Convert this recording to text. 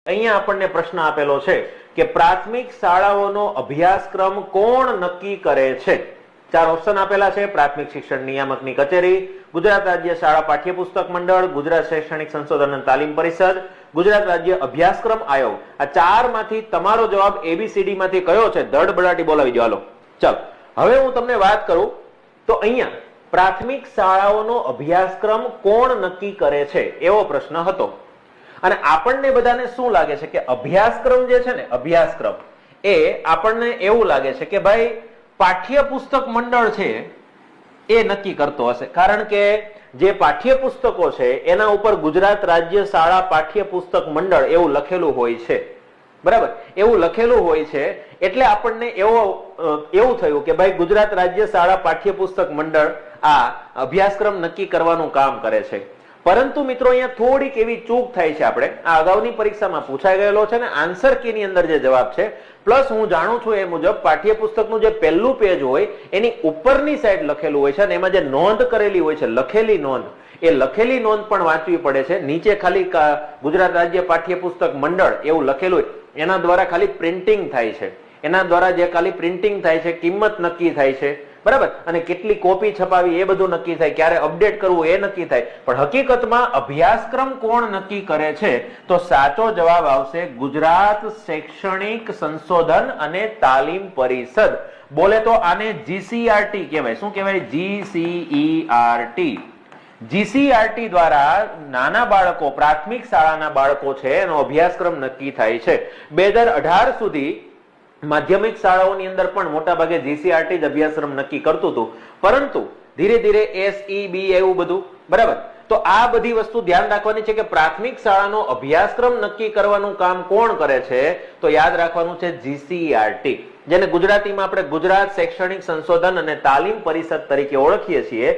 અહીંયા આપણને પ્રશ્ન આપેલો છે કે પ્રાથમિક શાળાઓનો અભ્યાસક્રમ કોણ નક્કી કરે છે? ચાર ઓપ્શન આપેલા છે: પ્રાથમિક શિક્ષણ નિયામકની કચેરી, ગુજરાત રાજ્ય શાળા પાઠ્યપુસ્તક મંડળ, ગુજરાત શૈક્ષણિક સંશોધન અને તાલીમ પરિષદ, ગુજરાત રાજ્ય અભ્યાસક્રમ આયોગ. આ ચારમાંથી તમારો જવાબ ABCD માંથી કયો છે? ધડબડાટી બોલાવી દો. હાલો ચાલો, હવે હું તમને વાત કરું તો અહીંયા પ્રાથમિક શાળાઓનો અભ્યાસક્રમ કોણ નક્કી કરે છે એવો પ્રશ્ન હતો. અને આપણને બધાને શું લાગે છે કે અભ્યાસક્રમ જે છે ને, અભ્યાસક્રમ એ આપણને એવું લાગે છે કે ભાઈ પાઠ્યપુસ્તક મંડળ છે એ નક્કી કરતો હશે, કારણ કે જે પાઠ્યપુસ્તકો છે એના ઉપર ગુજરાત રાજ્ય શાળા પાઠ્યપુસ્તક મંડળ એવું લખેલું હોય છે. બરાબર, એવું લખેલું હોય છે એટલે આપણને એવું થયું કે ભાઈ ગુજરાત રાજ્ય શાળા પાઠ્યપુસ્તક મંડળ આ અભ્યાસક્રમ નક્કી કરવાનું કામ કરે છે. પરંતુ મિત્રો અહીંયા થોડીક એવી ચૂક થાય છે. આપણે આ અગાઉની પરીક્ષામાં પૂછાઈ ગયેલો છે ને આન્સર કી ની અંદર જે જવાબ છે, પ્લસ હું જાણું છું એ મુજબ પાઠ્યપુસ્તકનું જે પહેલું પેજ હોય એની ઉપરની સાઈડ લખેલું હોય છે અને એમાં જે નોંધ કરેલી હોય છે, લખેલી નોંધ, એ લખેલી નોંધ પણ વાંચવી પડે છે. નીચે ખાલી ગુજરાત રાજ્ય પાઠ્યપુસ્તક મંડળ એવું લખેલું હોય, એના દ્વારા ખાલી પ્રિન્ટિંગ થાય છે. એના દ્વારા જે ખાલી પ્રિન્ટિંગ થાય છે, કિંમત નક્કી થાય છે. બરાબર, અને કેટલી કોપી છપાવી એ બધું નક્કી થાય, ક્યારે અપડેટ કરવું એ નક્કી થાય. પણ હકીકતમાં અભ્યાસક્રમ કોણ નક્કી કરે છે? તો સાચો જવાબ આવશે ગુજરાત શૈક્ષણિક સંશોધન અને તાલીમ પરિષદ. બોલે તો આને GCERT કહેવાય. શું કહેવાય? GCERT. GCERT દ્વારા નાના બાળકો, પ્રાથમિક શાળાના બાળકો છે એનો અભ્યાસક્રમ નક્કી થાય છે. 2018 સુધી માધ્યમિક શાળાઓની અંદર પણ મોટા ભાગે GCERT જ અભ્યાસક્રમ નક્કી કરતું હતું, પરંતુ ધીરે ધીરે SEB એવું બધું. બરાબર, તો આ બધી વસ્તુ ધ્યાન રાખવાની છે કે પ્રાથમિક શાળાનો અભ્યાસક્રમ નક્કી કરવાનું કામ કોણ કરે છે? તો યાદ રાખવાનું છે GCERT, જેને ગુજરાતીમાં આપણે ગુજરાત શૈક્ષણિક સંશોધન અને તાલીમ પરિષદ તરીકે ઓળખીએ છીએ.